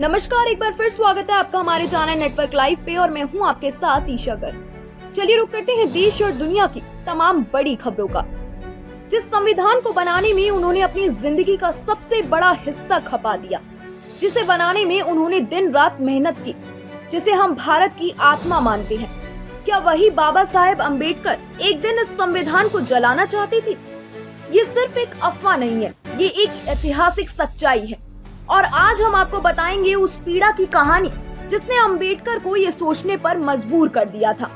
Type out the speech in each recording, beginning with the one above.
नमस्कार, एक बार फिर स्वागत है आपका हमारे चैनल नेटवर्क लाइव पे और मैं हूं आपके साथ ईशा गर्ग। चलिए रुक करते हैं देश और दुनिया की तमाम बड़ी खबरों का। जिस संविधान को बनाने में उन्होंने अपनी जिंदगी का सबसे बड़ा हिस्सा खपा दिया, जिसे बनाने में उन्होंने दिन रात मेहनत की, जिसे हम भारत की आत्मा मानते हैं, क्या वही बाबा साहेब अम्बेडकर एक दिन इस संविधान को जलाना चाहते थे? ये सिर्फ एक अफवाह नहीं है, ये एक ऐतिहासिक सच्चाई है। और आज हम आपको बताएंगे उस पीड़ा की कहानी जिसने अम्बेडकर को ये सोचने पर मजबूर कर दिया था।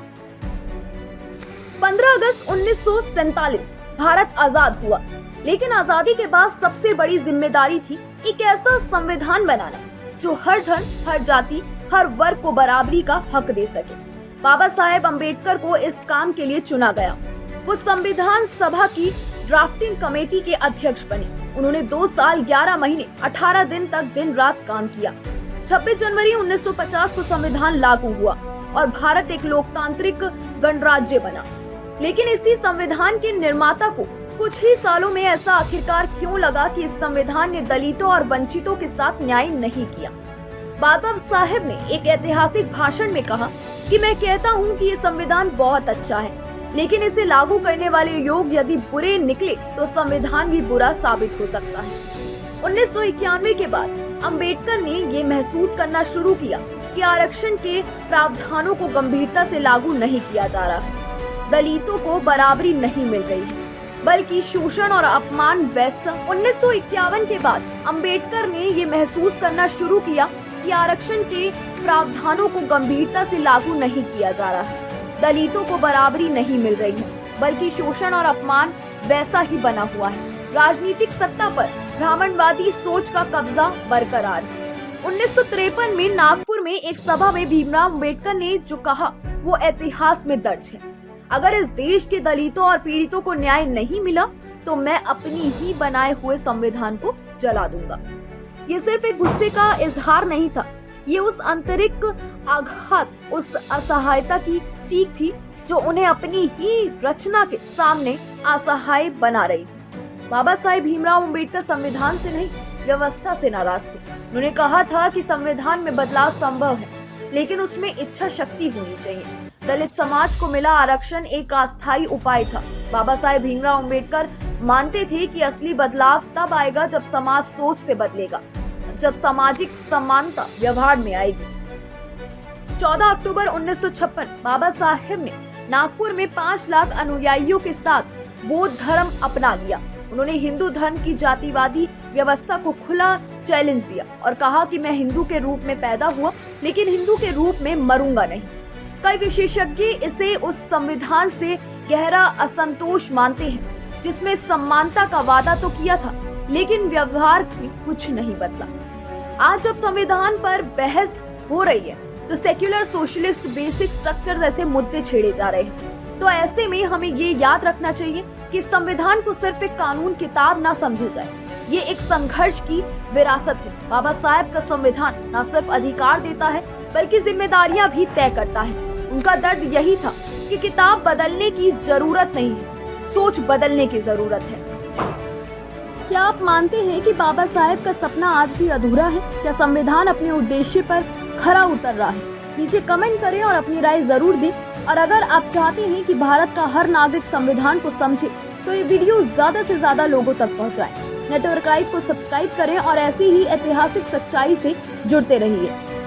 15 अगस्त 1947 भारत आजाद हुआ, लेकिन आजादी के बाद सबसे बड़ी जिम्मेदारी थी एक ऐसा संविधान बनाना जो हर धर्म, हर जाति, हर वर्ग को बराबरी का हक दे सके। बाबा साहेब अम्बेडकर को इस काम के लिए चुना गया। वो संविधान सभा की ड्राफ्टिंग कमेटी के अध्यक्ष बने। उन्होंने 2 साल 11 महीने 18 दिन तक दिन रात काम किया। 26 जनवरी 1950 को संविधान लागू हुआ और भारत एक लोकतांत्रिक गणराज्य बना। लेकिन इसी संविधान के निर्माता को कुछ ही सालों में ऐसा आखिरकार क्यों लगा कि इस संविधान ने दलितों और वंचितों के साथ न्याय नहीं किया। बाबा साहेब ने एक ऐतिहासिक भाषण में कहा कि मैं कहता हूँ कि ये संविधान बहुत अच्छा है, लेकिन इसे लागू करने वाले लोग यदि बुरे निकले तो संविधान भी बुरा साबित हो सकता है। 1991 के बाद अंबेडकर ने ये महसूस करना शुरू किया कि आरक्षण के प्रावधानों को गंभीरता से लागू नहीं किया जा रहा है, दलितों को बराबरी नहीं मिल रही है, बल्कि शोषण और अपमान वैसा। 1951 के बाद अंबेडकर ने ये महसूस करना शुरू किया कि आरक्षण के प्रावधानों को गंभीरता से लागू नहीं किया जा रहा है, दलितों को बराबरी नहीं मिल रही है, बल्कि शोषण और अपमान वैसा ही बना हुआ है। राजनीतिक सत्ता पर ब्राह्मणवादी सोच का कब्जा बरकरार है। 1953 में नागपुर में एक सभा में भीमराव अम्बेडकर ने जो कहा वो इतिहास में दर्ज है। अगर इस देश के दलितों और पीड़ितों को न्याय नहीं मिला तो मैं अपनी ही बनाए हुए संविधान को जला दूंगा। ये सिर्फ एक गुस्से का इजहार नहीं था, ये उस आंतरिक आघात, उस असहायता की चीख थी जो उन्हें अपनी ही रचना के सामने असहाय बना रही थी। बाबा साहेब भीमराव अम्बेडकर संविधान से नहीं, व्यवस्था से नाराज थे। उन्होंने कहा था कि संविधान में बदलाव संभव है, लेकिन उसमें इच्छा शक्ति होनी चाहिए। दलित समाज को मिला आरक्षण एक अस्थायी उपाय था। बाबा साहेब भीमराव अम्बेडकर मानते थे कि असली बदलाव तब आएगा जब समाज सोच से बदलेगा, जब सामाजिक समानता व्यवहार में आएगी। 14 अक्टूबर 1956 बाबा साहेब ने नागपुर में 5 लाख अनुयायियों के साथ बौद्ध धर्म अपना लिया। उन्होंने हिंदू धर्म की जातिवादी व्यवस्था को खुला चैलेंज दिया और कहा कि मैं हिंदू के रूप में पैदा हुआ, लेकिन हिंदू के रूप में मरूंगा नहीं। कई विशेषज्ञ इसे उस संविधान से गहरा असंतोष मानते हैं जिसमें समानता का वादा तो किया था, लेकिन व्यवहार में कुछ नहीं बदला। आज जब संविधान पर बहस हो रही है तो सेक्युलर, सोशलिस्ट, बेसिक स्ट्रक्चर जैसे मुद्दे छेड़े जा रहे हैं। तो ऐसे में हमें ये याद रखना चाहिए कि संविधान को सिर्फ एक कानून किताब ना समझा जाए, ये एक संघर्ष की विरासत है। बाबा साहेब का संविधान न सिर्फ अधिकार देता है बल्कि जिम्मेदारियां भी तय करता है। उनका दर्द यही था कि किताब बदलने की जरूरत नहीं है, सोच बदलने की जरूरत है। क्या आप मानते हैं कि बाबा साहेब का सपना आज भी अधूरा है? क्या संविधान अपने उद्देश्य पर खरा उतर रहा है? नीचे कमेंट करें और अपनी राय जरूर दें। और अगर आप चाहते हैं कि भारत का हर नागरिक संविधान को समझे तो ये वीडियो ज्यादा से ज्यादा लोगों तक पहुंचाएं। नेटवर्क लाइव को सब्सक्राइब करें और ऐसी ही ऐतिहासिक सच्चाई से जुड़ते रहिए।